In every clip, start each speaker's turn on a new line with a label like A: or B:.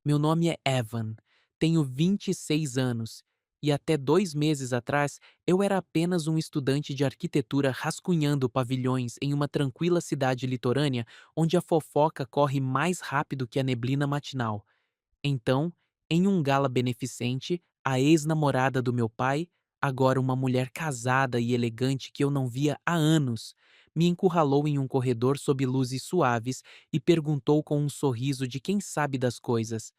A: Meu nome é Evan, tenho 26 anos e até 2 meses atrás eu era apenas um estudante de arquitetura rascunhando pavilhões em uma tranquila cidade litorânea onde a fofoca corre mais rápido que a neblina matinal. Então, em um gala beneficente, a ex-namorada do meu pai, agora uma mulher casada e elegante que eu não via há anos, me encurralou em um corredor sob luzes suaves e perguntou com um sorriso de quem sabe das coisas: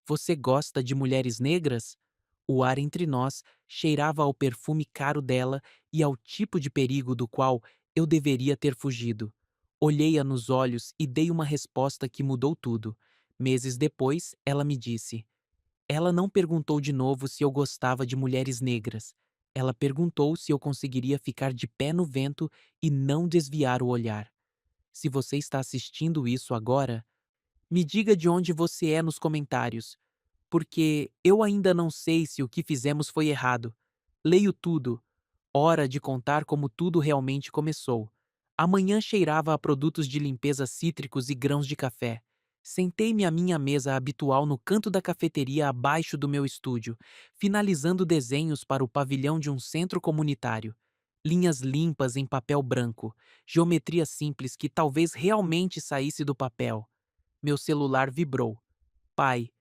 A: Você gosta de mulheres negras? O ar entre nós cheirava ao perfume caro dela e ao tipo de perigo do qual eu deveria ter fugido. Olhei-a nos olhos e dei uma resposta que mudou tudo. Meses depois, ela me disse. Ela não perguntou de novo se eu gostava de mulheres negras. Ela perguntou se eu conseguiria ficar de pé no vento e não desviar o olhar. Se você está assistindo isso agora, me diga de onde você é nos comentários, porque eu ainda não sei se o que fizemos foi errado. Leio tudo. Hora de contar como tudo realmente começou. Amanhã cheirava a produtos de limpeza cítricos e grãos de café. Sentei-me à minha mesa habitual no canto da cafeteria abaixo do meu estúdio, finalizando desenhos para o pavilhão de um centro comunitário. Linhas limpas em papel branco, geometria simples que talvez realmente saísse do papel. Meu celular vibrou. Pai,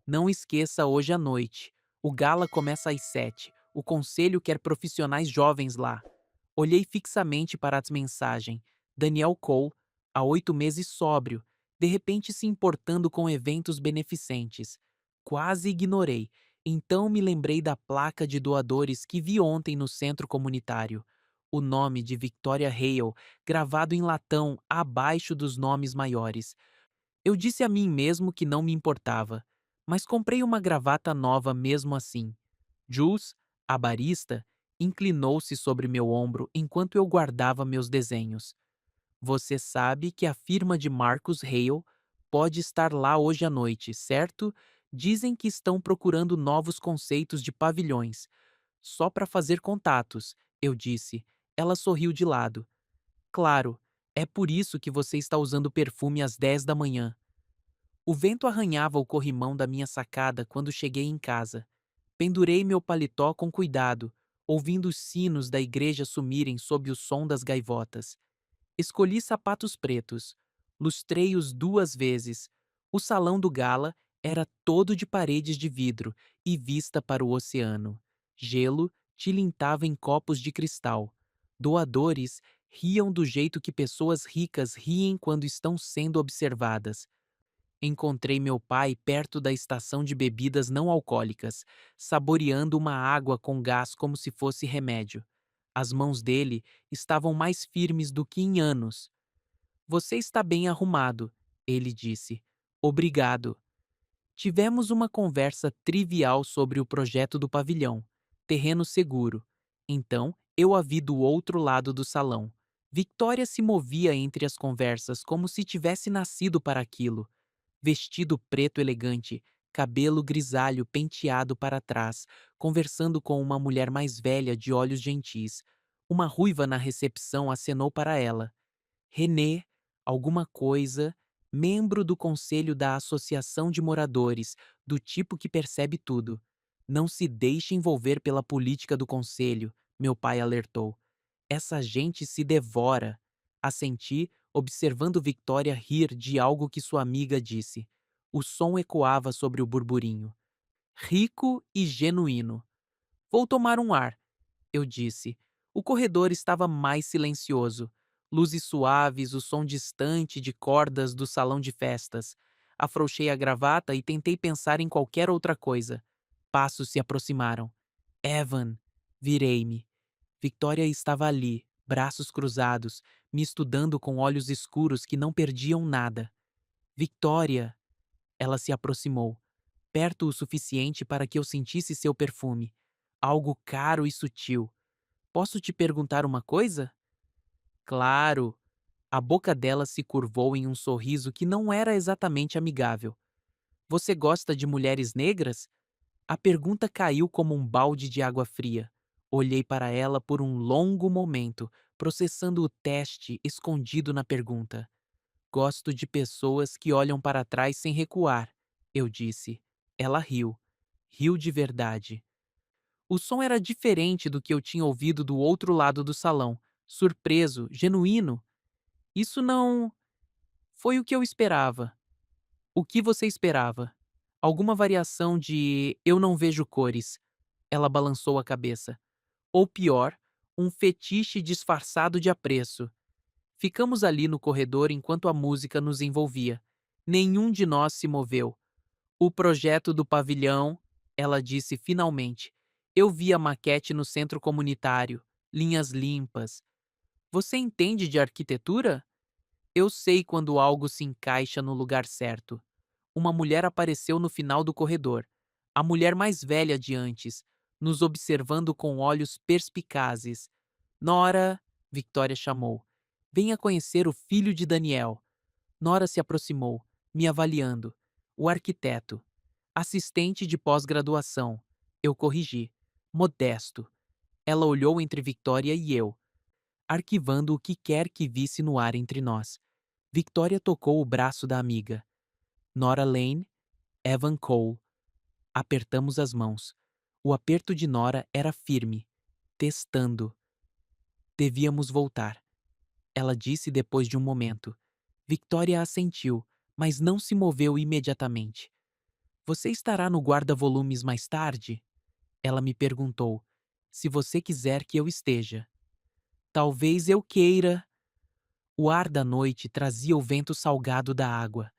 A: não esqueça hoje à noite. O gala começa às 7. O conselho quer profissionais jovens lá. Olhei fixamente para as mensagens. Daniel Cole, há 8 meses sóbrio, de repente se importando com eventos beneficentes. Quase ignorei. Então me lembrei da placa de doadores que vi ontem no centro comunitário. O nome de Victoria Hale, gravado em latão abaixo dos nomes maiores. Eu disse a mim mesmo que não me importava, mas comprei uma gravata nova mesmo assim. Jules, a barista, inclinou-se sobre meu ombro enquanto eu guardava meus desenhos. Você sabe que a firma de Marcus Hale pode estar lá hoje à noite, certo? Dizem que estão procurando novos conceitos de pavilhões. Só para fazer contatos, eu disse. Ela sorriu de lado. Claro, é por isso que você está usando perfume às 10 da manhã. O vento arranhava o corrimão da minha sacada quando cheguei em casa. Pendurei meu paletó com cuidado, ouvindo os sinos da igreja sumirem sob o som das gaivotas. Escolhi sapatos pretos. Lustrei-os 2 vezes. O salão do gala era todo de paredes de vidro e vista para o oceano. Gelo tilintava em copos de cristal. Doadores riam do jeito que pessoas ricas riem quando estão sendo observadas. Encontrei meu pai perto da estação de bebidas não alcoólicas, saboreando uma água com gás como se fosse remédio. As mãos dele estavam mais firmes do que em anos. Você está bem arrumado, ele disse. Obrigado. Tivemos uma conversa trivial sobre o projeto do pavilhão, terreno seguro. Então, eu a vi do outro lado do salão. Victoria se movia entre as conversas como se tivesse nascido para aquilo. Vestido preto elegante, cabelo grisalho penteado para trás, conversando com uma mulher mais velha de olhos gentis. Uma ruiva na recepção acenou para ela. René, alguma coisa, membro do conselho da Associação de Moradores, do tipo que percebe tudo. Não se deixe envolver pela política do conselho, meu pai alertou. Essa gente se devora. Assenti, observando Victoria rir de algo que sua amiga disse. O som ecoava sobre o burburinho. Rico e genuíno. Vou tomar um ar, eu disse. O corredor estava mais silencioso. Luzes suaves, o som distante de cordas do salão de festas. Afrouxei a gravata e tentei pensar em qualquer outra coisa. Passos se aproximaram. Evan, virei-me. Victoria estava ali, braços cruzados, me estudando com olhos escuros que não perdiam nada. Victoria! Ela se aproximou, perto o suficiente para que eu sentisse seu perfume. Algo caro e sutil. Posso te perguntar uma coisa? Claro! A boca dela se curvou em um sorriso que não era exatamente amigável. Você gosta de mulheres negras? A pergunta caiu como um balde de água fria. Olhei para ela por um longo momento, processando o teste escondido na pergunta. Gosto de pessoas que olham para trás sem recuar, eu disse. Ela riu. Riu de verdade. O som era diferente do que eu tinha ouvido do outro lado do salão. Surpreso, genuíno. Isso não foi o que eu esperava. O que você esperava? Alguma variação de eu não vejo cores. Ela balançou a cabeça. Ou pior, um fetiche disfarçado de apreço. Ficamos ali no corredor enquanto a música nos envolvia. Nenhum de nós se moveu. O projeto do pavilhão, ela disse finalmente. Eu vi a maquete no centro comunitário. Linhas limpas. Você entende de arquitetura? Eu sei quando algo se encaixa no lugar certo. Uma mulher apareceu no final do corredor. A mulher mais velha de antes, nos observando com olhos perspicazes. Nora, Victoria chamou. Venha conhecer o filho de Daniel. Nora se aproximou, me avaliando. O arquiteto. Assistente de pós-graduação. Eu corrigi. Modesto. Ela olhou entre Victoria e eu, arquivando o que quer que visse no ar entre nós. Victoria tocou o braço da amiga. Nora Lane, Evan Cole. Apertamos as mãos. O aperto de Nora era firme. Testando. Devíamos voltar. Ela disse depois de um momento. Victoria assentiu, mas não se moveu imediatamente. Você estará no guarda-volumes mais tarde? Ela me perguntou. Se você quiser que eu esteja. Talvez eu queira. O ar da noite trazia o vento salgado da água.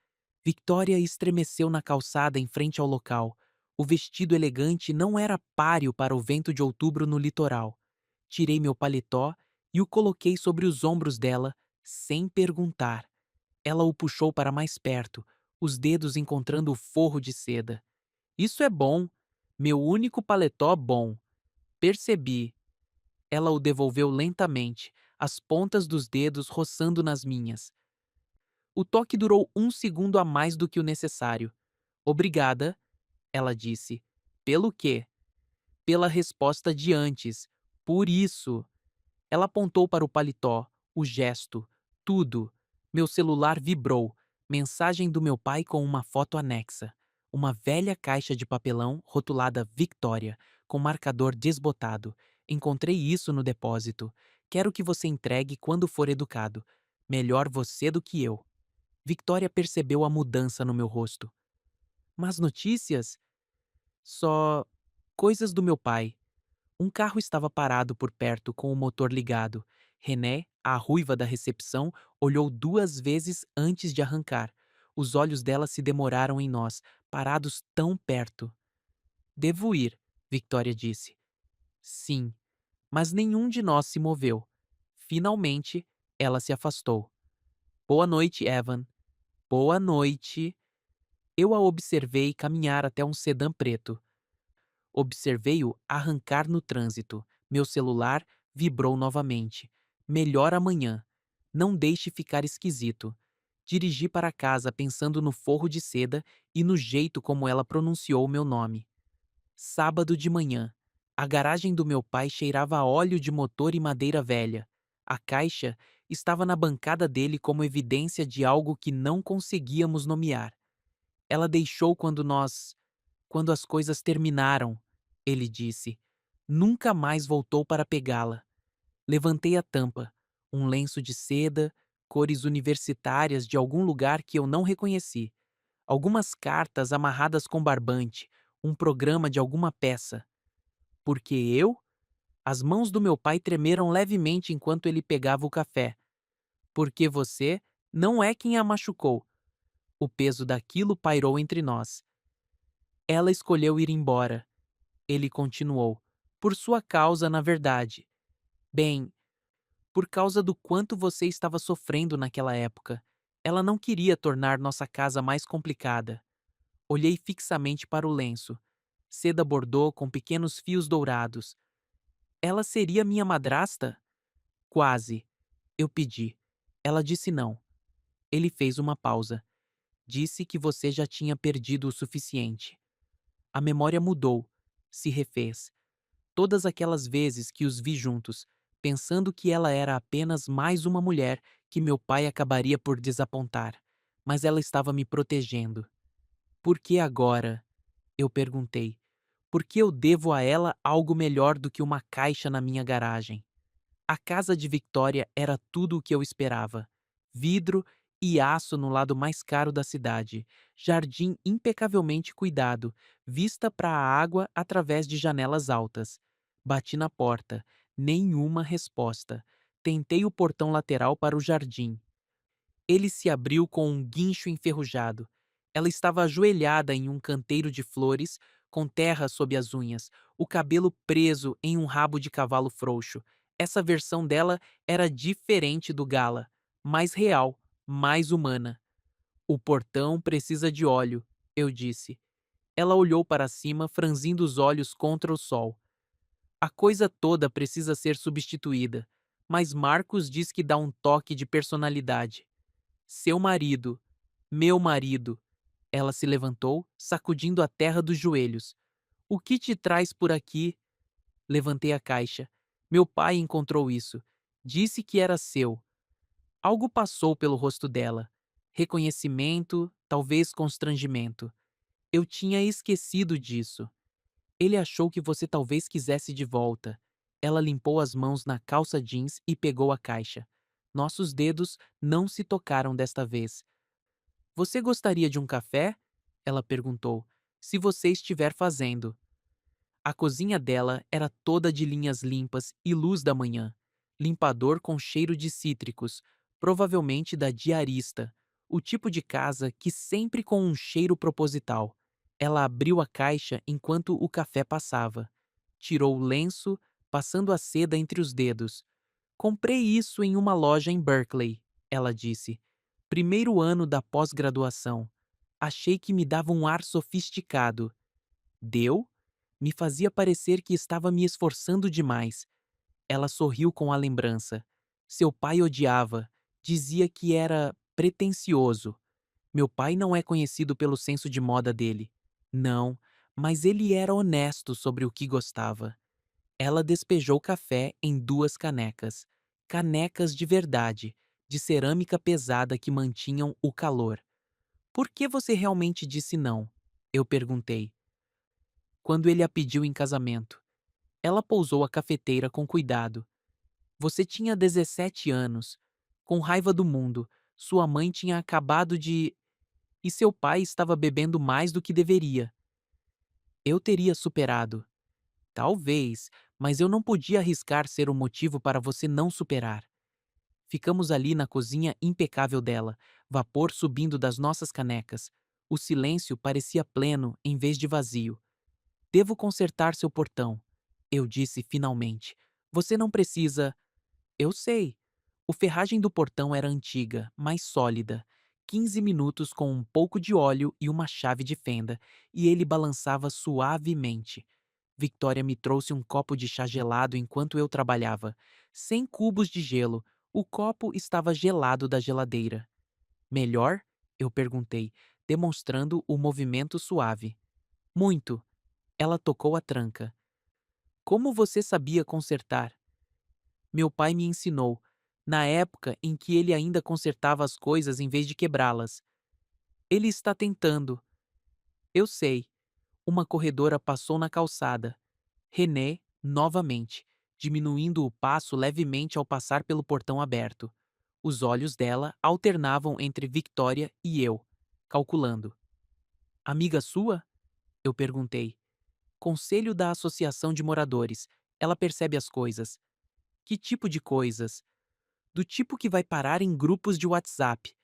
A: Victoria estremeceu na calçada em frente ao local. O vestido elegante não era páreo para o vento de outubro no litoral. Tirei meu paletó e o coloquei sobre os ombros dela, sem perguntar. Ela o puxou para mais perto, os dedos encontrando o forro de seda. Isso é bom. Meu único paletó bom. Percebi. Ela o devolveu lentamente, as pontas dos dedos roçando nas minhas. O toque durou 1 segundo a mais do que o necessário. Obrigada, ela disse. Pelo quê? Pela resposta de antes. Por isso. Ela apontou para o paletó, o gesto, tudo. Meu celular vibrou. Mensagem do meu pai com uma foto anexa. Uma velha caixa de papelão rotulada Victoria, com marcador desbotado. Encontrei isso no depósito. Quero que você entregue quando for educado. Melhor você do que eu. Victoria percebeu a mudança no meu rosto. Mas notícias? Só coisas do meu pai. Um carro estava parado por perto com o motor ligado. René, a ruiva da recepção, olhou 2 vezes antes de arrancar. Os olhos dela se demoraram em nós, parados tão perto. Devo ir, Victoria disse. Sim, mas nenhum de nós se moveu. Finalmente, ela se afastou. Boa noite, Evan. Boa noite. Eu a observei caminhar até um sedã preto. Observei-o arrancar no trânsito. Meu celular vibrou novamente. Melhor amanhã. Não deixe ficar esquisito. Dirigi para casa pensando no forro de seda e no jeito como ela pronunciou meu nome. Sábado de manhã. A garagem do meu pai cheirava a óleo de motor e madeira velha. A caixa estava na bancada dele como evidência de algo que não conseguíamos nomear. Ela deixou quando as coisas terminaram, ele disse. Nunca mais voltou para pegá-la. Levantei a tampa. Um lenço de seda, cores universitárias de algum lugar que eu não reconheci. Algumas cartas amarradas com barbante, um programa de alguma peça. Porque eu? As mãos do meu pai tremeram levemente enquanto ele pegava o café. Porque você não é quem a machucou. O peso daquilo pairou entre nós. Ela escolheu ir embora. Ele continuou. Por sua causa, na verdade. Bem, por causa do quanto você estava sofrendo naquela época. Ela não queria tornar nossa casa mais complicada. Olhei fixamente para o lenço. Seda bordô com pequenos fios dourados. Ela seria minha madrasta? Quase. Eu pedi. Ela disse não. Ele fez uma pausa. Disse que você já tinha perdido o suficiente. A memória mudou. Se refez. Todas aquelas vezes que os vi juntos, pensando que ela era apenas mais uma mulher que meu pai acabaria por desapontar, mas ela estava me protegendo. Por que agora? Eu perguntei. Por que eu devo a ela algo melhor do que uma caixa na minha garagem? A casa de Victoria era tudo o que eu esperava. Vidro e aço no lado mais caro da cidade, jardim impecavelmente cuidado, vista para a água através de janelas altas. Bati na porta, nenhuma resposta. Tentei o portão lateral para o jardim. Ele se abriu com um guincho enferrujado. Ela estava ajoelhada em um canteiro de flores, com terra sob as unhas, o cabelo preso em um rabo de cavalo frouxo. Essa versão dela era diferente do Gala, mais real, mais humana. O portão precisa de óleo, eu disse. Ela olhou para cima, franzindo os olhos contra o sol. A coisa toda precisa ser substituída, mas Marcos diz que dá um toque de personalidade. Seu marido, meu marido. Ela se levantou, sacudindo a terra dos joelhos. O que te traz por aqui? Levantei a caixa. Meu pai encontrou isso. Disse que era seu. Algo passou pelo rosto dela. Reconhecimento, talvez constrangimento. Eu tinha esquecido disso. Ele achou que você talvez quisesse de volta. Ela limpou as mãos na calça jeans e pegou a caixa. Nossos dedos não se tocaram desta vez. Você gostaria de um café? Ela perguntou. Se você estiver fazendo. A cozinha dela era toda de linhas limpas e luz da manhã. Limpador com cheiro de cítricos, provavelmente da diarista. O tipo de casa que sempre com um cheiro proposital. Ela abriu a caixa enquanto o café passava. Tirou o lenço, passando a seda entre os dedos. Comprei isso em uma loja em Berkeley, ela disse. Primeiro ano da pós-graduação. Achei que me dava um ar sofisticado. Deu? Me fazia parecer que estava me esforçando demais. Ela sorriu com a lembrança. Seu pai odiava. Dizia que era pretensioso. Meu pai não é conhecido pelo senso de moda dele. Não, mas ele era honesto sobre o que gostava. Ela despejou café em duas canecas. Canecas de verdade, de cerâmica pesada que mantinham o calor. Por que você realmente disse não? Eu perguntei. Quando ele a pediu em casamento. Ela pousou a cafeteira com cuidado. Você tinha 17 anos. Com raiva do mundo. Sua mãe tinha acabado de. E seu pai estava bebendo mais do que deveria. Eu teria superado. Talvez, mas eu não podia arriscar ser o motivo para você não superar. Ficamos ali na cozinha impecável dela, vapor subindo das nossas canecas. O silêncio parecia pleno em vez de vazio. Devo consertar seu portão, eu disse finalmente. Você não precisa. Eu sei. O ferragem do portão era antiga, mas sólida. 15 minutos com um pouco de óleo e uma chave de fenda, e ele balançava suavemente. Victoria me trouxe um copo de chá gelado enquanto eu trabalhava. 100 cubos de gelo. O copo estava gelado da geladeira. Melhor? Eu perguntei, demonstrando o movimento suave. Muito. Ela tocou a tranca. Como você sabia consertar? Meu pai me ensinou, na época em que ele ainda consertava as coisas em vez de quebrá-las. Ele está tentando. Eu sei. Uma corredora passou na calçada. René, novamente, diminuindo o passo levemente ao passar pelo portão aberto. Os olhos dela alternavam entre Victoria e eu, calculando. Amiga sua? Eu perguntei. Conselho da Associação de Moradores. Ela percebe as coisas. Que tipo de coisas? Do tipo que vai parar em grupos de WhatsApp.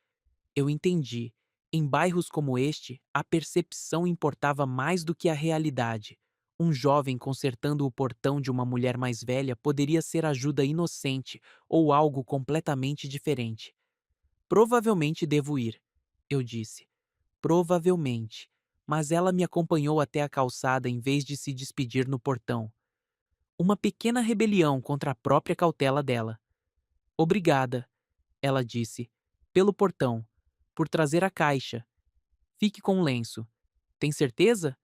A: Eu entendi. Em bairros como este, a percepção importava mais do que a realidade. Um jovem consertando o portão de uma mulher mais velha poderia ser ajuda inocente ou algo completamente diferente. Provavelmente devo ir, eu disse. Provavelmente. Mas ela me acompanhou até a calçada em vez de se despedir no portão. Uma pequena rebelião contra a própria cautela dela. Obrigada, ela disse, pelo portão, por trazer a caixa. Fique com o lenço. Tem certeza?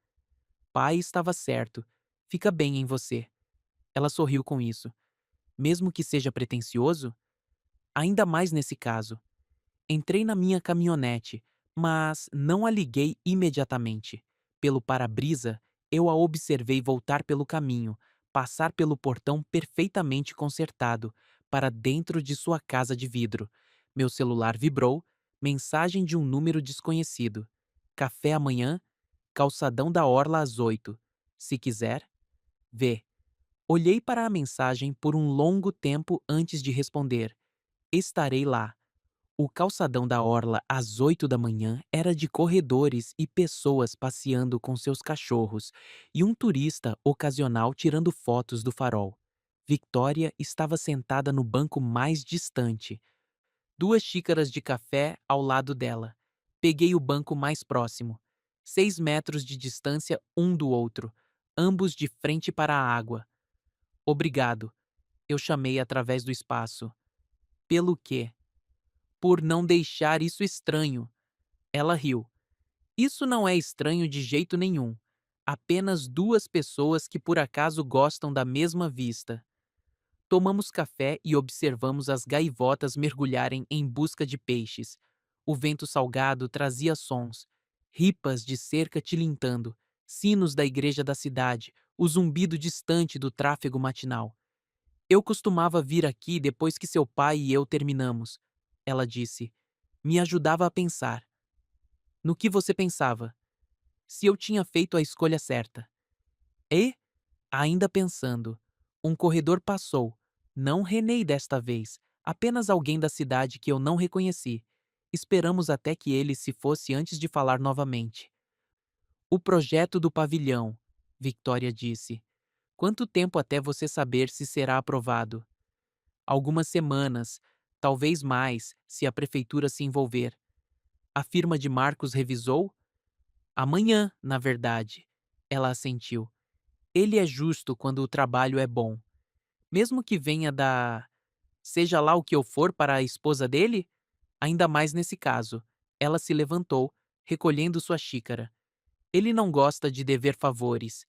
A: Pai estava certo. Fica bem em você. Ela sorriu com isso. Mesmo que seja pretensioso? Ainda mais nesse caso. Entrei na minha caminhonete, mas não a liguei imediatamente. Pelo para-brisa, eu a observei voltar pelo caminho, passar pelo portão perfeitamente consertado, para dentro de sua casa de vidro. Meu celular vibrou, mensagem de um número desconhecido. Café amanhã, calçadão da Orla às 8. Se quiser, vê. Olhei para a mensagem por um longo tempo antes de responder. Estarei lá. O calçadão da orla às 8 da manhã era de corredores e pessoas passeando com seus cachorros e um turista ocasional tirando fotos do farol. Victoria estava sentada no banco mais distante, 2 xícaras de café ao lado dela. Peguei o banco mais próximo, 6 metros de distância um do outro, ambos de frente para a água. Obrigado, eu chamei através do espaço. Pelo quê? Por não deixar isso estranho. Ela riu. Isso não é estranho de jeito nenhum. Apenas duas pessoas que por acaso gostam da mesma vista. Tomamos café e observamos as gaivotas mergulharem em busca de peixes. O vento salgado trazia sons, ripas de cerca tilintando, sinos da igreja da cidade, o zumbido distante do tráfego matinal. Eu costumava vir aqui depois que seu pai e eu terminamos, ela disse. Me ajudava a pensar. No que você pensava? Se eu tinha feito a escolha certa. E, ainda pensando, um corredor passou. Não René desta vez, apenas alguém da cidade que eu não reconheci. Esperamos até que ele se fosse antes de falar novamente. O projeto do pavilhão, Victoria disse. Quanto tempo até você saber se será aprovado? Algumas semanas, talvez mais, se a prefeitura se envolver. A firma de Marcos revisou? Amanhã, na verdade, ela assentiu. Ele é justo quando o trabalho é bom. Mesmo que venha da. Seja lá o que eu for para a esposa dele? Ainda mais nesse caso. Ela se levantou, recolhendo sua xícara. Ele não gosta de dever favores.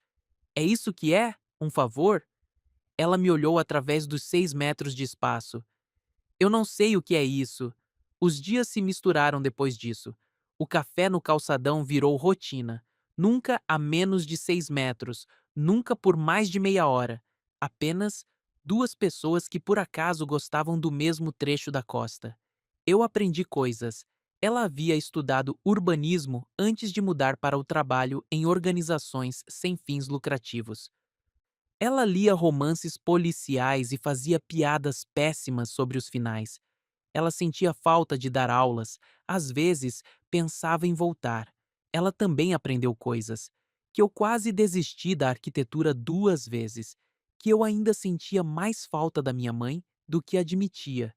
A: É isso que é? Um favor? Ela me olhou através dos 6 metros de espaço. Eu não sei o que é isso. Os dias se misturaram depois disso. O café no calçadão virou rotina. Nunca a menos de 6 metros, nunca por mais de meia hora. Apenas duas pessoas que por acaso gostavam do mesmo trecho da costa. Eu aprendi coisas. Ela havia estudado urbanismo antes de mudar para o trabalho em organizações sem fins lucrativos. Ela lia romances policiais e fazia piadas péssimas sobre os finais. Ela sentia falta de dar aulas, às vezes pensava em voltar. Ela também aprendeu coisas. Que eu quase desisti da arquitetura 2 vezes. Que eu ainda sentia mais falta da minha mãe do que admitia.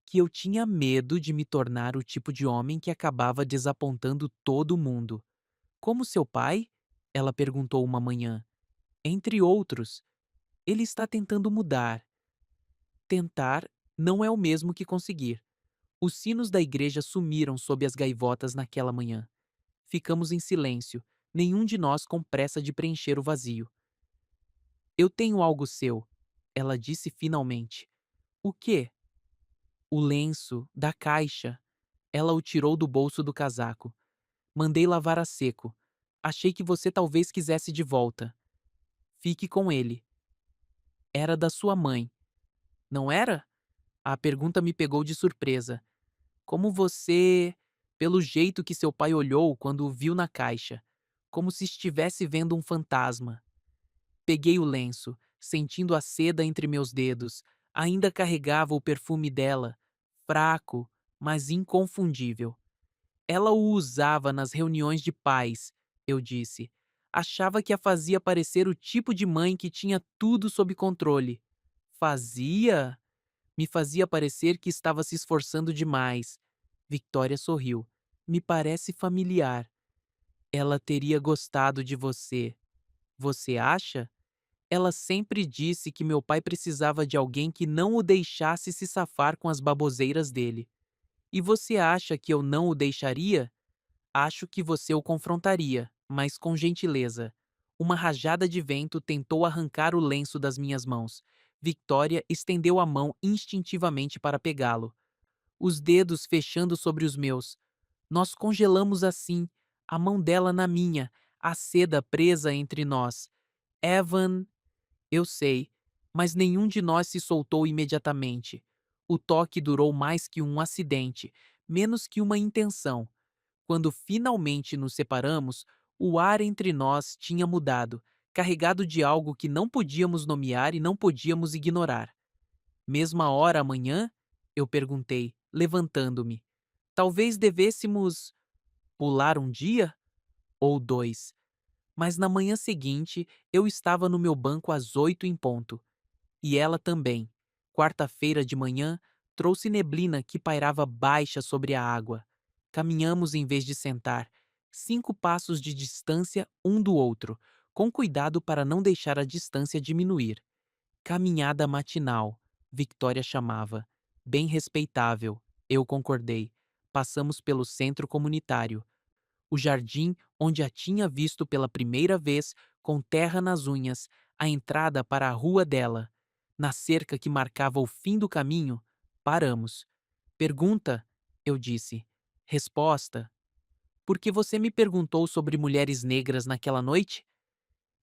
A: Que eu tinha medo de me tornar o tipo de homem que acabava desapontando todo mundo. Como seu pai? Ela perguntou uma manhã. Entre outros, ele está tentando mudar. Tentar não é o mesmo que conseguir. Os sinos da igreja sumiram sob as gaivotas naquela manhã. Ficamos em silêncio, nenhum de nós com pressa de preencher o vazio. Eu tenho algo seu, ela disse finalmente. O quê? O lenço, da caixa. Ela o tirou do bolso do casaco. Mandei lavar a seco. Achei que você talvez quisesse de volta. Fique com ele. Era da sua mãe. Não era? A pergunta me pegou de surpresa. Como você. Pelo jeito que seu pai olhou quando o viu na caixa, como se estivesse vendo um fantasma. Peguei o lenço, sentindo a seda entre meus dedos. Ainda carregava o perfume dela, fraco, mas inconfundível. Ela o usava nas reuniões de pais, eu disse. Achava que a fazia parecer o tipo de mãe que tinha tudo sob controle. Fazia? Me fazia parecer que estava se esforçando demais. Victoria sorriu. Me parece familiar. Ela teria gostado de você. Você acha? Ela sempre disse que meu pai precisava de alguém que não o deixasse se safar com as baboseiras dele. E você acha que eu não o deixaria? Acho que você o confrontaria, mas com gentileza. Uma rajada de vento tentou arrancar o lenço das minhas mãos. Victoria estendeu a mão instintivamente para pegá-lo, os dedos fechando sobre os meus. Nós congelamos assim, a mão dela na minha, a seda presa entre nós. Evan, eu sei, mas nenhum de nós se soltou imediatamente. O toque durou mais que um acidente, menos que uma intenção. Quando finalmente nos separamos, o ar entre nós tinha mudado, carregado de algo que não podíamos nomear e não podíamos ignorar. Mesma hora amanhã? Eu perguntei, levantando-me. Talvez devêssemos pular um dia? Ou dois. Mas na manhã seguinte, eu estava no meu banco às 8 em ponto. E ela também. Quarta-feira de manhã, trouxe neblina que pairava baixa sobre a água. Caminhamos em vez de sentar, 5 passos de distância um do outro, com cuidado para não deixar a distância diminuir. Caminhada matinal, Victoria chamava. Bem respeitável, eu concordei. Passamos pelo centro comunitário. O jardim onde a tinha visto pela primeira vez, com terra nas unhas, a entrada para a rua dela. Na cerca que marcava o fim do caminho, paramos. Pergunta, eu disse. Resposta. Por que você me perguntou sobre mulheres negras naquela noite?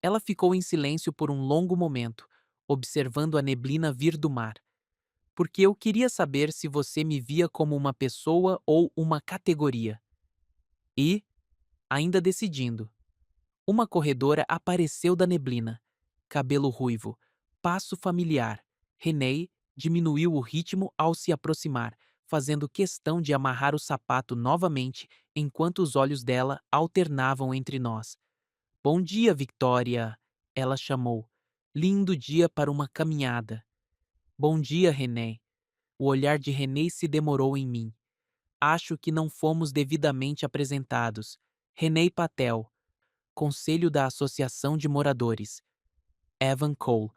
A: Ela ficou em silêncio por um longo momento, observando a neblina vir do mar. Porque eu queria saber se você me via como uma pessoa ou uma categoria. E, ainda decidindo, uma corredora apareceu da neblina. Cabelo ruivo, passo familiar. Renée diminuiu o ritmo ao se aproximar, fazendo questão de amarrar o sapato novamente enquanto os olhos dela alternavam entre nós. Bom dia, Victoria, ela chamou. Lindo dia para uma caminhada. Bom dia, Renée. O olhar de Renée se demorou em mim. Acho que não fomos devidamente apresentados. Renée Patel, Conselho da Associação de Moradores. Evan Cole.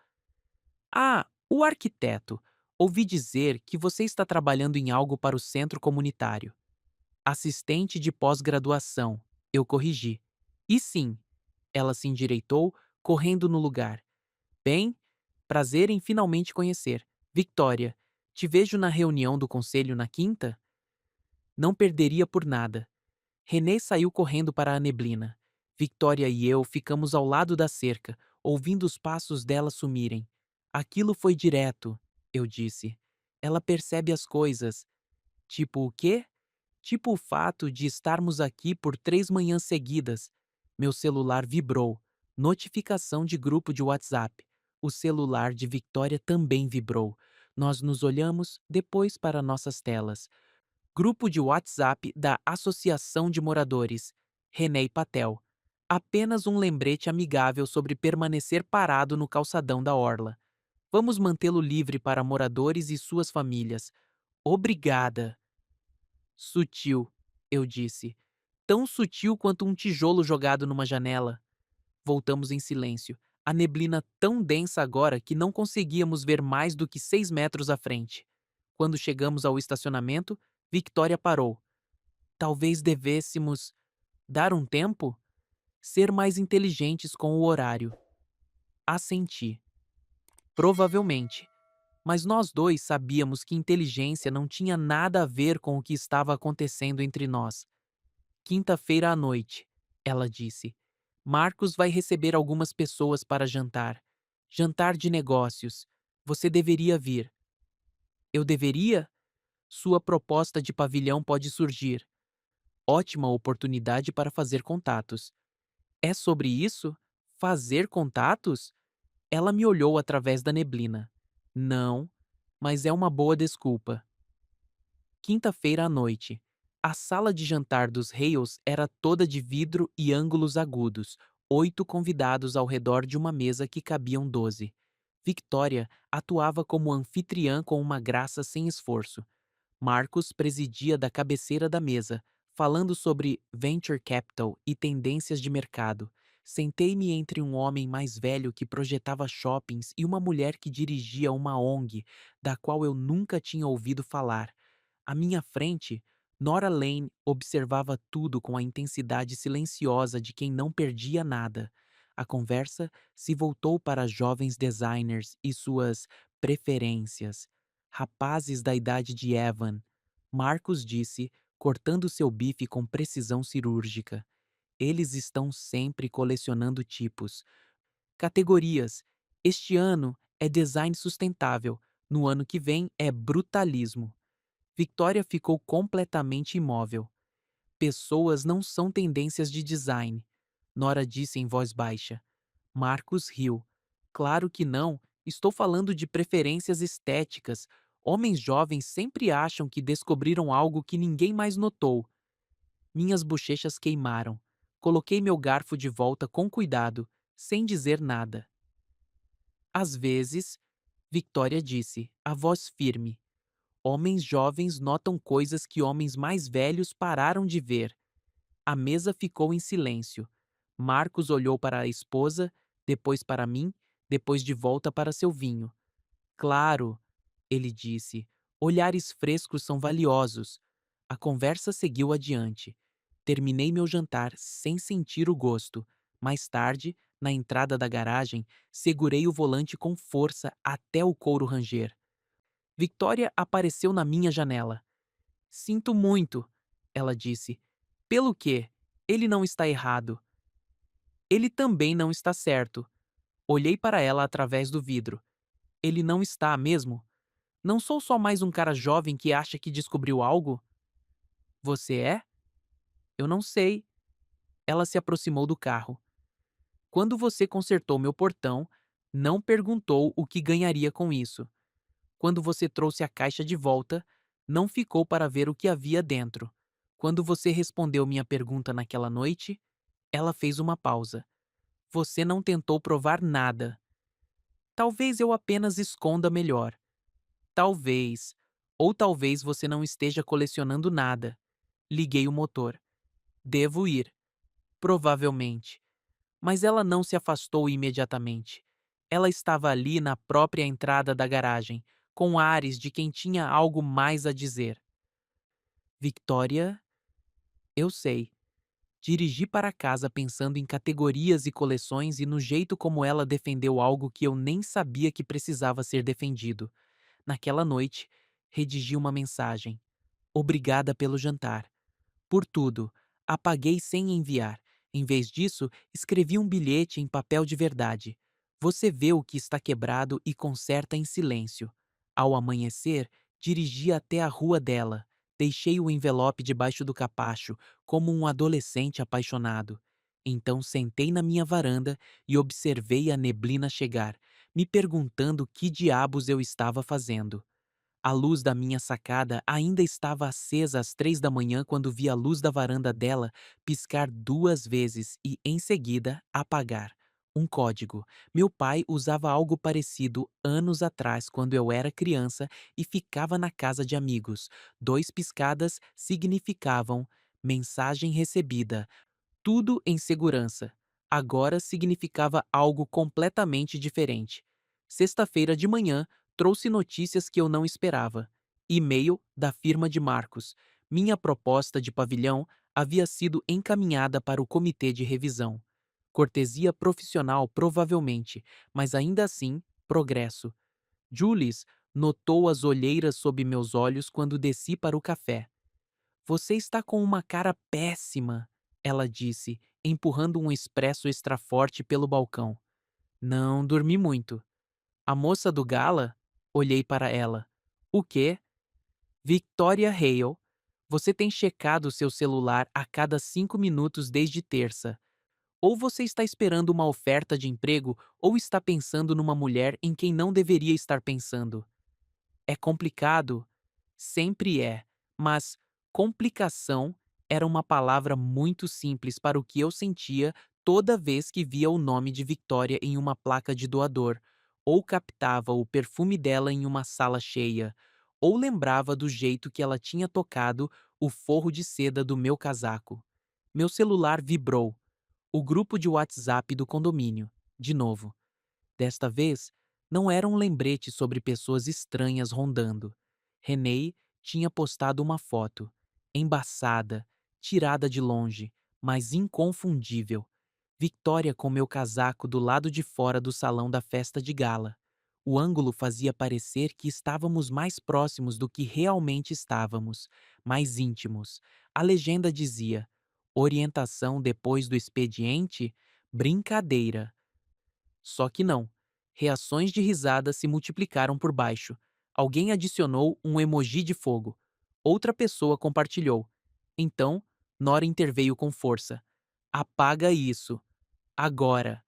A: Ah, o arquiteto. Ouvi dizer que você está trabalhando em algo para o centro comunitário. Assistente de pós-graduação. Eu corrigi. E sim, ela se endireitou, correndo no lugar. Bem, prazer em finalmente conhecer. Victoria, te vejo na reunião do conselho na quinta? Não perderia por nada. René saiu correndo para a neblina. Victoria e eu ficamos ao lado da cerca, ouvindo os passos dela sumirem. Aquilo foi direto, eu disse. Ela percebe as coisas. Tipo o quê? Tipo o fato de estarmos aqui por 3 manhãs seguidas. Meu celular vibrou. Notificação de grupo de WhatsApp. O celular de Victoria também vibrou. Nós nos olhamos, depois para nossas telas. Grupo de WhatsApp da Associação de Moradores. Renée Patel. Apenas um lembrete amigável sobre permanecer parado no calçadão da orla. Vamos mantê-lo livre para moradores e suas famílias. Obrigada. Sutil, eu disse. Tão sutil quanto um tijolo jogado numa janela. Voltamos em silêncio. A neblina tão densa agora que não conseguíamos ver mais do que 6 metros à frente. Quando chegamos ao estacionamento, Victoria parou. Talvez devêssemos dar um tempo? Ser mais inteligentes com o horário. Assenti. Provavelmente. Mas nós dois sabíamos que inteligência não tinha nada a ver com o que estava acontecendo entre nós. Quinta-feira à noite, ela disse. Marcos vai receber algumas pessoas para jantar. Jantar de negócios. Você deveria vir. Eu deveria? Sua proposta de pavilhão pode surgir. Ótima oportunidade para fazer contatos. É sobre isso? Fazer contatos? Ela me olhou através da neblina. Não, mas é uma boa desculpa. Quinta-feira à noite. A sala de jantar dos Hales era toda de vidro e ângulos agudos, 8 convidados ao redor de uma mesa que cabiam 12. Victoria atuava como anfitriã com uma graça sem esforço. Marcos presidia da cabeceira da mesa, falando sobre venture capital e tendências de mercado. Sentei-me entre um homem mais velho que projetava shoppings e uma mulher que dirigia uma ONG, da qual eu nunca tinha ouvido falar. À minha frente, Nora Lane observava tudo com a intensidade silenciosa de quem não perdia nada. A conversa se voltou para jovens designers e suas preferências. Rapazes da idade de Evan, Marcos disse, cortando seu bife com precisão cirúrgica. Eles estão sempre colecionando tipos. Categorias. Este ano é design sustentável. No ano que vem é brutalismo. Victoria ficou completamente imóvel. Pessoas não são tendências de design. Nora disse em voz baixa. Marcos riu. Claro que não. Estou falando de preferências estéticas. Homens jovens sempre acham que descobriram algo que ninguém mais notou. Minhas bochechas queimaram. Coloquei meu garfo de volta com cuidado, sem dizer nada. Às vezes, Victoria disse, a voz firme. Homens jovens notam coisas que homens mais velhos pararam de ver. A mesa ficou em silêncio. Marcos olhou para a esposa, depois para mim, depois de volta para seu vinho. Claro, ele disse, olhares frescos são valiosos. A conversa seguiu adiante. Terminei meu jantar sem sentir o gosto. Mais tarde, na entrada da garagem, segurei o volante com força até o couro ranger. Victoria apareceu na minha janela. Sinto muito, ela disse. Pelo quê? Ele não está errado. Ele também não está certo. Olhei para ela através do vidro. Ele não está mesmo? Não sou só mais um cara jovem que acha que descobriu algo? Você é? Eu não sei. Ela se aproximou do carro. Quando você consertou meu portão, não perguntou o que ganharia com isso. Quando você trouxe a caixa de volta, não ficou para ver o que havia dentro. Quando você respondeu minha pergunta naquela noite, ela fez uma pausa. Você não tentou provar nada. Talvez eu apenas esconda melhor. Talvez. Ou talvez você não esteja colecionando nada. Liguei o motor. Devo ir. Provavelmente. Mas ela não se afastou imediatamente. Ela estava ali na própria entrada da garagem, com ares de quem tinha algo mais a dizer. Victoria? Eu sei. Dirigi para casa pensando em categorias e coleções e no jeito como ela defendeu algo que eu nem sabia que precisava ser defendido. Naquela noite, redigi uma mensagem. Obrigada pelo jantar. Por tudo. Apaguei sem enviar. Em vez disso, escrevi um bilhete em papel de verdade. Você vê o que está quebrado e conserta em silêncio. Ao amanhecer, dirigi até a rua dela. Deixei o envelope debaixo do capacho, como um adolescente apaixonado. Então sentei na minha varanda e observei a neblina chegar, me perguntando que diabos eu estava fazendo. A luz da minha sacada ainda estava acesa às 3 da manhã quando vi a luz da varanda dela piscar 2 vezes e, em seguida, apagar. Um código. Meu pai usava algo parecido anos atrás quando eu era criança e ficava na casa de amigos. 2 piscadas significavam mensagem recebida. Tudo em segurança. Agora significava algo completamente diferente. Sexta-feira de manhã trouxe notícias que eu não esperava. E-mail da firma de Marcos. Minha proposta de pavilhão havia sido encaminhada para o comitê de revisão. Cortesia profissional, provavelmente, mas ainda assim, progresso. Julius notou as olheiras sob meus olhos quando desci para o café. Você está com uma cara péssima, ela disse, empurrando um expresso extra forte pelo balcão. Não dormi muito. A moça do gala? Olhei para ela. O quê? Victoria Hale. Você tem checado seu celular a cada 5 minutos desde terça. Ou você está esperando uma oferta de emprego ou está pensando numa mulher em quem não deveria estar pensando. É complicado? Sempre é, mas complicação era uma palavra muito simples para o que eu sentia toda vez que via o nome de Victoria em uma placa de doador, ou captava o perfume dela em uma sala cheia, ou lembrava do jeito que ela tinha tocado o forro de seda do meu casaco. Meu celular vibrou. O grupo de WhatsApp do condomínio, de novo. Desta vez, não era um lembrete sobre pessoas estranhas rondando. Renee tinha postado uma foto, embaçada, tirada de longe, mas inconfundível. Victoria com meu casaco do lado de fora do salão da festa de gala. O ângulo fazia parecer que estávamos mais próximos do que realmente estávamos, mais íntimos. A legenda dizia: orientação depois do expediente? Brincadeira. Só que não. Reações de risada se multiplicaram por baixo. Alguém adicionou um emoji de fogo. Outra pessoa compartilhou. Então, Nora interveio com força. Apaga isso. Agora.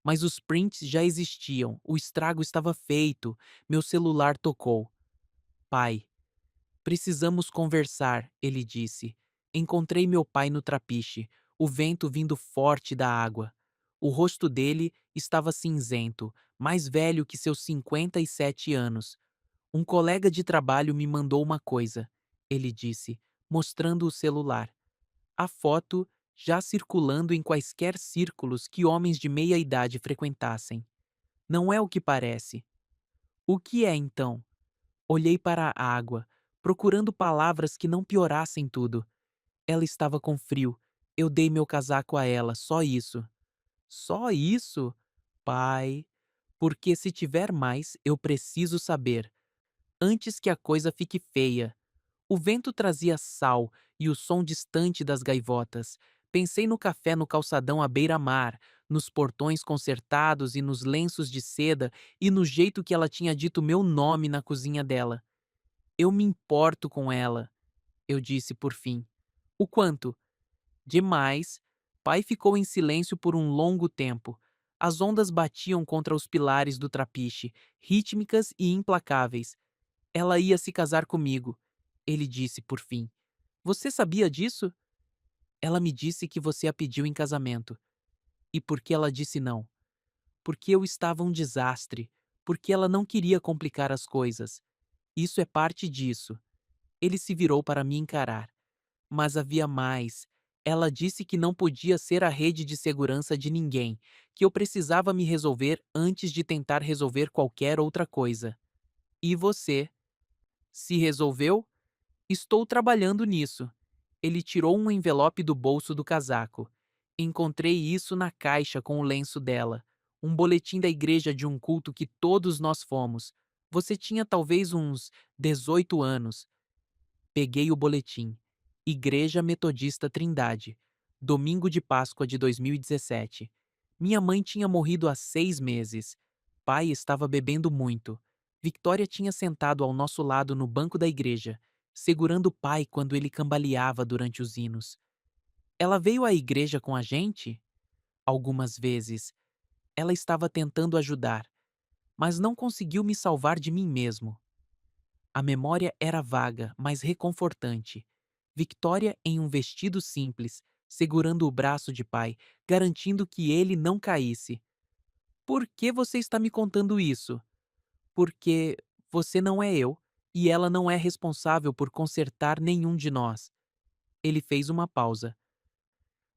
A: Mas os prints já existiam. O estrago estava feito. Meu celular tocou. Pai. Precisamos conversar, ele disse. Encontrei meu pai no trapiche, o vento vindo forte da água. O rosto dele estava cinzento, mais velho que seus 57 anos. Um colega de trabalho me mandou uma coisa, ele disse, mostrando o celular. A foto já circulando em quaisquer círculos que homens de meia idade frequentassem. Não é o que parece. O que é então? Olhei para a água, procurando palavras que não piorassem tudo. Ela estava com frio. Eu dei meu casaco a ela, só isso. Só isso? Pai. Porque se tiver mais, eu preciso saber. Antes que a coisa fique feia. O vento trazia sal e o som distante das gaivotas. Pensei no café no calçadão à beira-mar, nos portões consertados e nos lenços de seda e no jeito que ela tinha dito meu nome na cozinha dela. Eu me importo com ela, eu disse por fim. O quanto? Demais. Pai ficou em silêncio por um longo tempo. As ondas batiam contra os pilares do trapiche, rítmicas e implacáveis. Ela ia se casar comigo, ele disse por fim. Você sabia disso? Ela me disse que você a pediu em casamento. E por que ela disse não? Porque eu estava um desastre, porque ela não queria complicar as coisas. Isso é parte disso. Ele se virou para me encarar. Mas havia mais. Ela disse que não podia ser a rede de segurança de ninguém, que eu precisava me resolver antes de tentar resolver qualquer outra coisa. E você? Se resolveu? Estou trabalhando nisso. Ele tirou um envelope do bolso do casaco. Encontrei isso na caixa com o lenço dela. Um boletim da igreja de um culto que todos nós fomos. Você tinha talvez uns 18 anos. Peguei o boletim. Igreja Metodista Trindade. Domingo de Páscoa de 2017. Minha mãe tinha morrido há 6 meses. Pai estava bebendo muito. Victoria tinha sentado ao nosso lado no banco da igreja, segurando o pai quando ele cambaleava durante os hinos. Ela veio à igreja com a gente? Algumas vezes. Ela estava tentando ajudar, mas não conseguiu me salvar de mim mesmo. A memória era vaga, mas reconfortante. Victoria em um vestido simples, segurando o braço de pai, garantindo que ele não caísse. Por que você está me contando isso? Porque você não é eu, e ela não é responsável por consertar nenhum de nós. Ele fez uma pausa.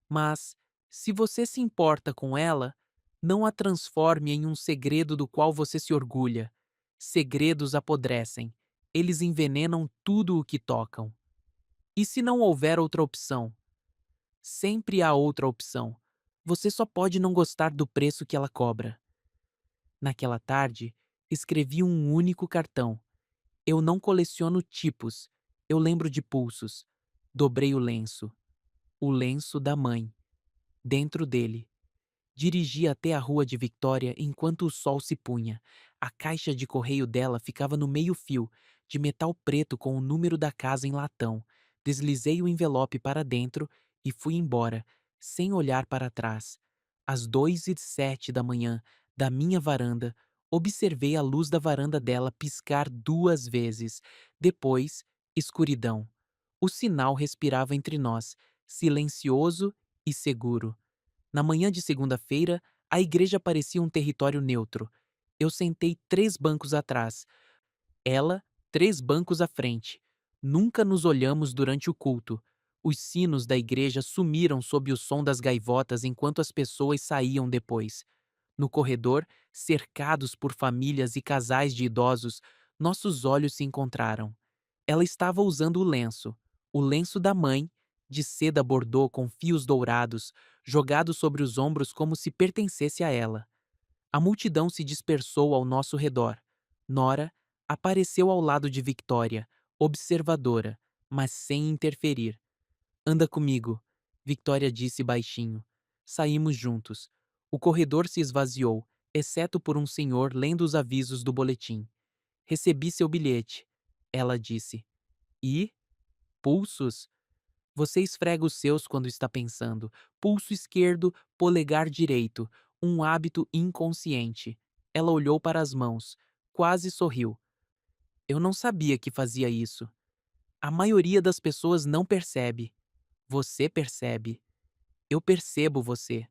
A: Mas, se você se importa com ela, não a transforme em um segredo do qual você se orgulha. Segredos apodrecem. Eles envenenam tudo o que tocam. E se não houver outra opção? Sempre há outra opção. Você só pode não gostar do preço que ela cobra. Naquela tarde, escrevi um único cartão. Eu não coleciono tipos. Eu lembro de pulsos. Dobrei o lenço. O lenço da mãe. Dentro dele. Dirigi até a rua de Victoria enquanto o sol se punha. A caixa de correio dela ficava no meio-fio, de metal preto com o número da casa em latão. Deslizei o envelope para dentro e fui embora, sem olhar para trás. Às 2h07 da manhã, da minha varanda, observei a luz da varanda dela piscar 2 vezes. Depois, escuridão. O sinal respirava entre nós, silencioso e seguro. Na manhã de segunda-feira, a igreja parecia um território neutro. Eu sentei 3 bancos atrás, ela 3 bancos à frente. Nunca nos olhamos durante o culto. Os sinos da igreja sumiram sob o som das gaivotas enquanto as pessoas saíam depois. No corredor, cercados por famílias e casais de idosos, nossos olhos se encontraram. Ela estava usando o lenço da mãe, de seda bordô com fios dourados, jogado sobre os ombros como se pertencesse a ela. A multidão se dispersou ao nosso redor. Nora apareceu ao lado de Victoria, observadora, mas sem interferir. Anda comigo, Victoria disse baixinho. Saímos juntos. O corredor se esvaziou, exceto por um senhor lendo os avisos do boletim. Recebi seu bilhete, ela disse. E? Pulsos? Você esfrega os seus quando está pensando. Pulso esquerdo, polegar direito. Um hábito inconsciente. Ela olhou para as mãos. Quase sorriu. Eu não sabia que fazia isso. A maioria das pessoas não percebe. Você percebe. Eu percebo você.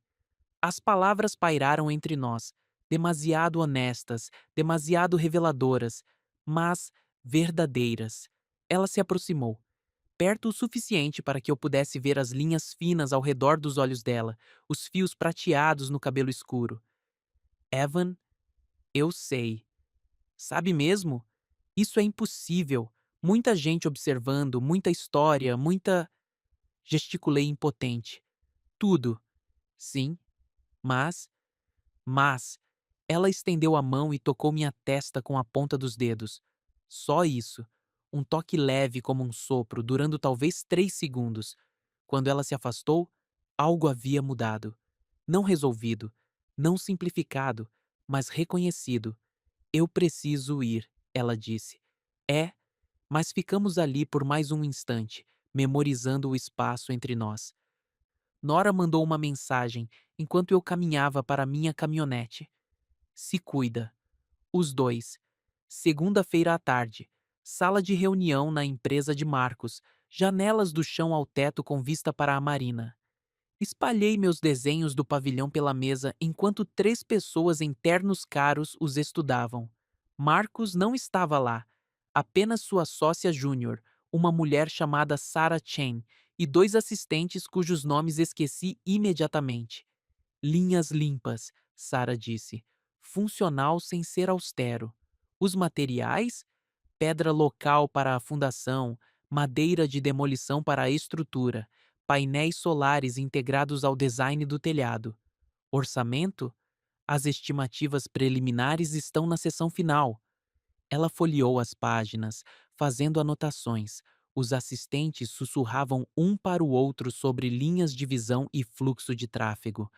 A: As palavras pairaram entre nós, demasiado honestas, demasiado reveladoras, mas verdadeiras. Ela se aproximou, perto o suficiente para que eu pudesse ver as linhas finas ao redor dos olhos dela, os fios prateados no cabelo escuro. Evan, eu sei. Sabe mesmo? Isso é impossível. Muita gente observando, muita história, muita. Gesticulei impotente. Tudo. Sim, mas. Mas. Ela estendeu a mão e tocou minha testa com a ponta dos dedos. Só isso. Um toque leve como um sopro, durando talvez 3 segundos. Quando ela se afastou, algo havia mudado. Não resolvido, não simplificado, mas reconhecido. Eu preciso ir, ela disse. É, mas ficamos ali por mais um instante, memorizando o espaço entre nós. Nora mandou uma mensagem enquanto eu caminhava para minha caminhonete. Se cuida. Os dois. Segunda-feira à tarde. Sala de reunião na empresa de Marcos. Janelas do chão ao teto com vista para a marina. Espalhei meus desenhos do pavilhão pela mesa enquanto 3 pessoas em ternos caros os estudavam. Marcos não estava lá. Apenas sua sócia júnior, uma mulher chamada Sarah Chen, e 2 assistentes cujos nomes esqueci imediatamente. Linhas limpas, Sarah disse. Funcional sem ser austero. Os materiais? Pedra local para a fundação, madeira de demolição para a estrutura, painéis solares integrados ao design do telhado. Orçamento? As estimativas preliminares estão na seção final. Ela folheou as páginas, fazendo anotações. Os assistentes sussurravam um para o outro sobre linhas de visão e fluxo de tráfego.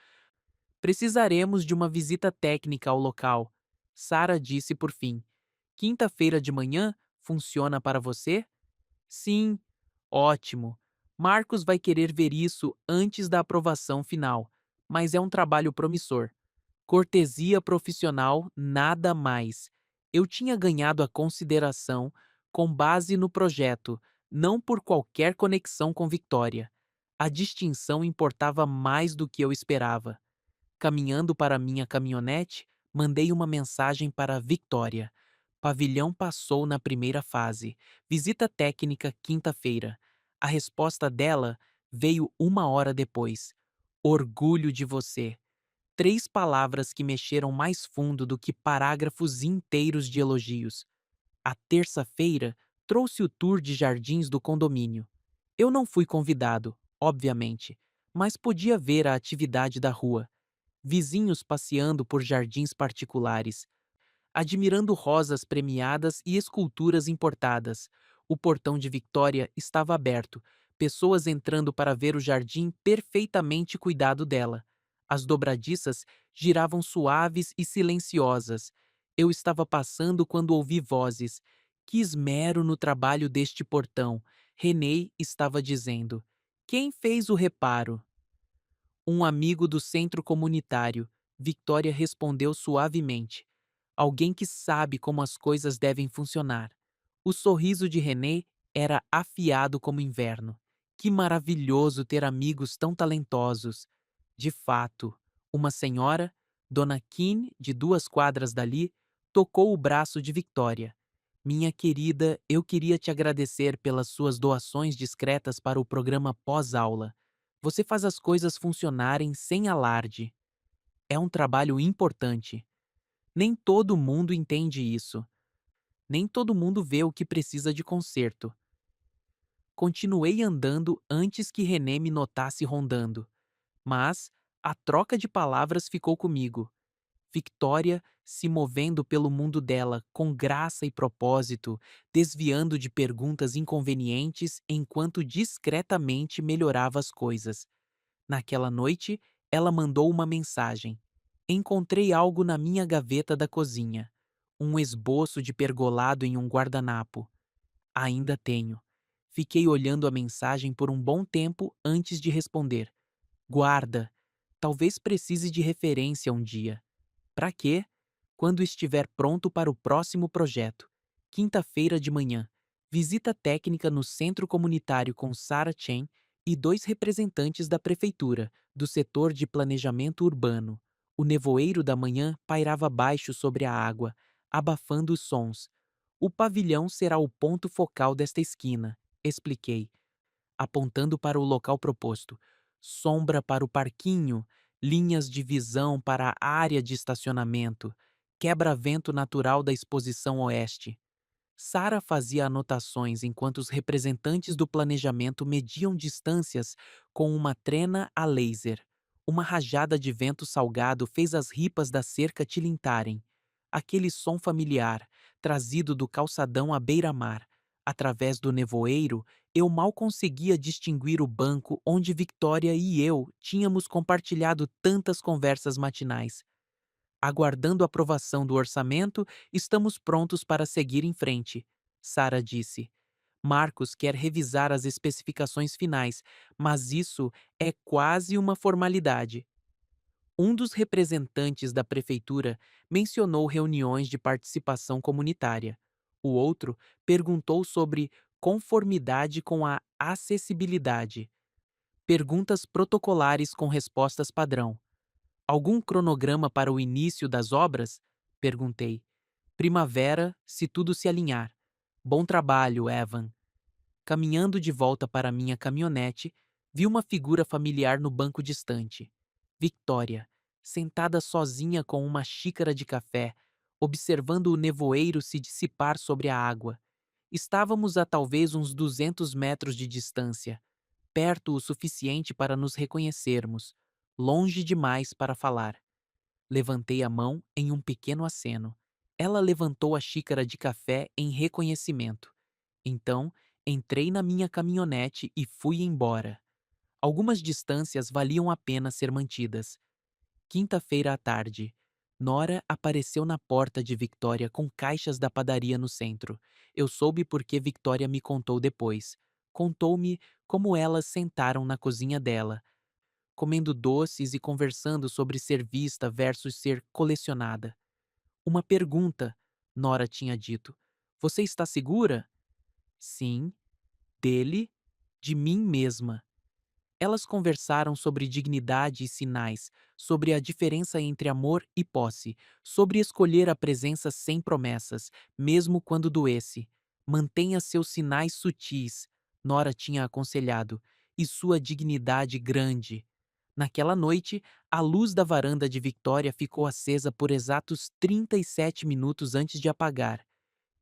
A: Precisaremos de uma visita técnica ao local, Sarah disse por fim. Quinta-feira de manhã funciona para você? Sim, ótimo. Marcos vai querer ver isso antes da aprovação final, mas é um trabalho promissor. Cortesia profissional, nada mais. Eu tinha ganhado a consideração com base no projeto, não por qualquer conexão com Victoria. A distinção importava mais do que eu esperava. Caminhando para minha caminhonete, mandei uma mensagem para Victoria. Pavilhão passou na primeira fase. Visita técnica quinta-feira. A resposta dela veio 1 hora depois. Orgulho de você. 3 palavras que mexeram mais fundo do que parágrafos inteiros de elogios. A terça-feira trouxe o tour de jardins do condomínio. Eu não fui convidado, obviamente, mas podia ver a atividade da rua. Vizinhos passeando por jardins particulares, admirando rosas premiadas e esculturas importadas. O portão de Victoria estava aberto, pessoas entrando para ver o jardim perfeitamente cuidado dela. As dobradiças giravam suaves e silenciosas. Eu estava passando quando ouvi vozes. Que esmero no trabalho deste portão. René estava dizendo. Quem fez o reparo? Um amigo do centro comunitário, Victoria respondeu suavemente. Alguém que sabe como as coisas devem funcionar. O sorriso de René era afiado como inverno. Que maravilhoso ter amigos tão talentosos. De fato, uma senhora, Dona Keane, de 2 quadras dali, tocou o braço de Victoria. Minha querida, eu queria te agradecer pelas suas doações discretas para o programa pós-aula. Você faz as coisas funcionarem sem alarde. É um trabalho importante. Nem todo mundo entende isso. Nem todo mundo vê o que precisa de conserto. Continuei andando antes que René me notasse rondando. Mas a troca de palavras ficou comigo. Victoria se movendo pelo mundo dela com graça e propósito, desviando de perguntas inconvenientes enquanto discretamente melhorava as coisas. Naquela noite, ela mandou uma mensagem. Encontrei algo na minha gaveta da cozinha. Um esboço de pergolado em um guardanapo. Ainda tenho. Fiquei olhando a mensagem por um bom tempo antes de responder. Guarda. Talvez precise de referência um dia. Para quê? Quando estiver pronto para o próximo projeto. Quinta-feira de manhã. Visita técnica no Centro Comunitário com Sarah Chen e dois representantes da prefeitura, do setor de planejamento urbano. O nevoeiro da manhã pairava baixo sobre a água, abafando os sons. O pavilhão será o ponto focal desta esquina, expliquei, apontando para o local proposto. Sombra para o parquinho, linhas de visão para a área de estacionamento, quebra-vento natural da exposição oeste. Sara fazia anotações enquanto os representantes do planejamento mediam distâncias com uma trena a laser. Uma rajada de vento salgado fez as ripas da cerca tilintarem. Aquele som familiar, trazido do calçadão à beira-mar. Através do nevoeiro, eu mal conseguia distinguir o banco onde Victoria e eu tínhamos compartilhado tantas conversas matinais. Aguardando a aprovação do orçamento, estamos prontos para seguir em frente, Sara disse. Marcos quer revisar as especificações finais, mas isso é quase uma formalidade. Um dos representantes da prefeitura mencionou reuniões de participação comunitária. O outro perguntou sobre conformidade com a acessibilidade. Perguntas protocolares com respostas padrão. Algum cronograma para o início das obras? Perguntei. Primavera, se tudo se alinhar. Bom trabalho, Evan. Caminhando de volta para minha caminhonete, vi uma figura familiar no banco distante. Victoria, sentada sozinha com uma xícara de café, observando o nevoeiro se dissipar sobre a água. Estávamos a talvez uns 200 metros de distância, perto o suficiente para nos reconhecermos, longe demais para falar. Levantei a mão em um pequeno aceno. Ela levantou a xícara de café em reconhecimento. Então, entrei na minha caminhonete e fui embora. Algumas distâncias valiam a pena ser mantidas. Quinta-feira à tarde. Nora apareceu na porta de Victoria com caixas da padaria no centro. Eu soube porque Victoria me contou depois. Contou-me como elas sentaram na cozinha dela, comendo doces e conversando sobre ser vista versus ser colecionada. Uma pergunta, Nora tinha dito. Você está segura? Sim. Dele? De mim mesma. Elas conversaram sobre dignidade e sinais, sobre a diferença entre amor e posse, sobre escolher a presença sem promessas, mesmo quando doesse. Mantenha seus sinais sutis, Nora tinha aconselhado, e sua dignidade grande. Naquela noite, a luz da varanda de Victoria ficou acesa por exatos 37 minutos antes de apagar.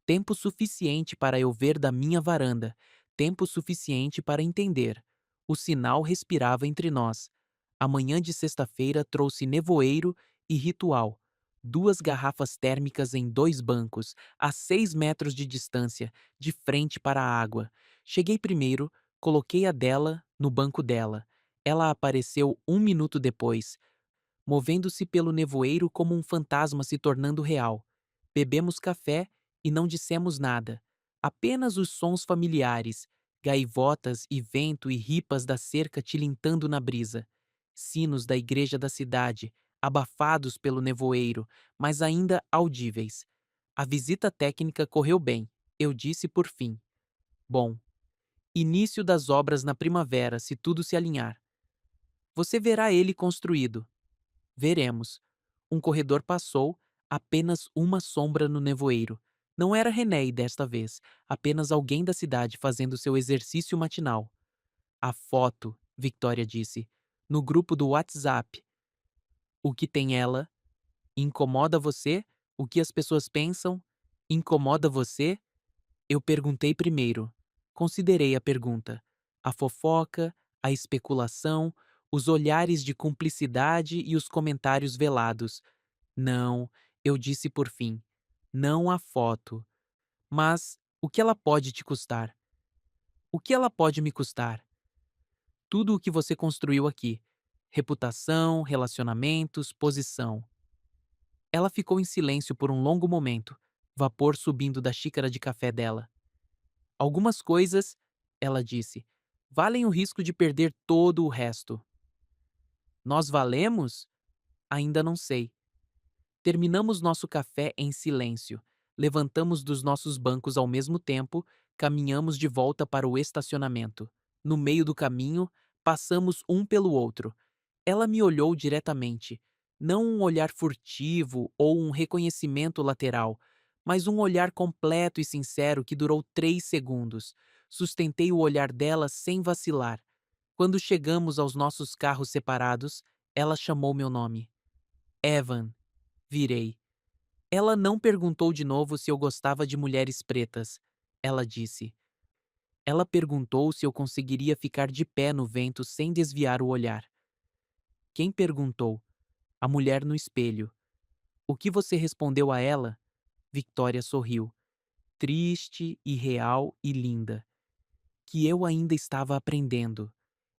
A: Tempo suficiente para eu ver da minha varanda, tempo suficiente para entender. O sinal respirava entre nós. A manhã de sexta-feira trouxe nevoeiro e ritual. 2 garrafas térmicas em 2 bancos, a 6 metros de distância, de frente para a água. Cheguei primeiro, coloquei a dela no banco dela. Ela apareceu 1 minuto depois, movendo-se pelo nevoeiro como um fantasma se tornando real. Bebemos café e não dissemos nada. Apenas os sons familiares, gaivotas e vento e ripas da cerca tilintando na brisa. Sinos da igreja da cidade, abafados pelo nevoeiro, mas ainda audíveis. A visita técnica correu bem, eu disse por fim. Bom, início das obras na primavera, se tudo se alinhar. Você verá ele construído. Veremos. Um corredor passou, apenas uma sombra no nevoeiro. Não era René desta vez, apenas alguém da cidade fazendo seu exercício matinal. A foto, Victoria disse, no grupo do WhatsApp. O que tem ela? Incomoda você? O que as pessoas pensam? Incomoda você? Eu perguntei primeiro. Considerei a pergunta. A fofoca, a especulação, os olhares de cumplicidade e os comentários velados. Não, eu disse por fim. Não a foto. Mas o que ela pode te custar? O que ela pode me custar? Tudo o que você construiu aqui. Reputação, relacionamentos, posição. Ela ficou em silêncio por um longo momento, vapor subindo da xícara de café dela. Algumas coisas, ela disse, valem o risco de perder todo o resto. Nós valemos? Ainda não sei. Terminamos nosso café em silêncio. Levantamos dos nossos bancos ao mesmo tempo, caminhamos de volta para o estacionamento. No meio do caminho, passamos um pelo outro. Ela me olhou diretamente. Não um olhar furtivo ou um reconhecimento lateral, mas um olhar completo e sincero que durou 3 segundos. Sustentei o olhar dela sem vacilar. Quando chegamos aos nossos carros separados, ela chamou meu nome. Evan. Virei. Ela não perguntou de novo se eu gostava de mulheres pretas. Ela disse. Ela perguntou se eu conseguiria ficar de pé no vento sem desviar o olhar. Quem perguntou? A mulher no espelho. O que você respondeu a ela? Victoria sorriu. Triste, irreal e linda. Que eu ainda estava aprendendo.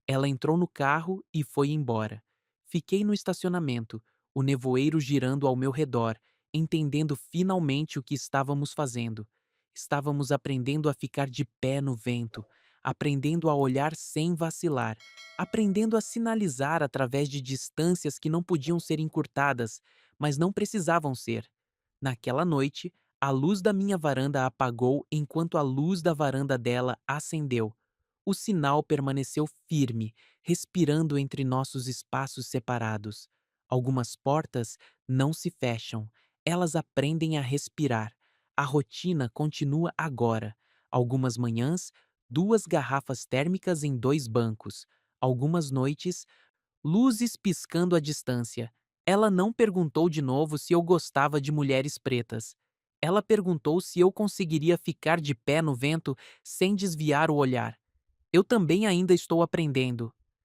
A: Ela entrou no carro e foi embora. Fiquei no estacionamento, o nevoeiro girando ao meu redor, entendendo finalmente o que estávamos fazendo. Estávamos aprendendo a ficar de pé no vento, aprendendo a olhar sem vacilar, aprendendo a sinalizar através de distâncias que não podiam ser encurtadas, mas não precisavam ser. Naquela noite, a luz da minha varanda apagou enquanto a luz da varanda dela acendeu. O sinal permaneceu firme, respirando entre nossos espaços separados. Algumas portas não se fecham, elas aprendem a respirar. A rotina continua agora. Algumas manhãs, 2 garrafas térmicas em 2 bancos. Algumas noites, luzes piscando à distância. Ela não perguntou de novo se eu gostava de mulheres pretas. Ela perguntou se eu conseguiria ficar de pé no vento sem desviar o olhar. Eu também ainda estou aprendendo,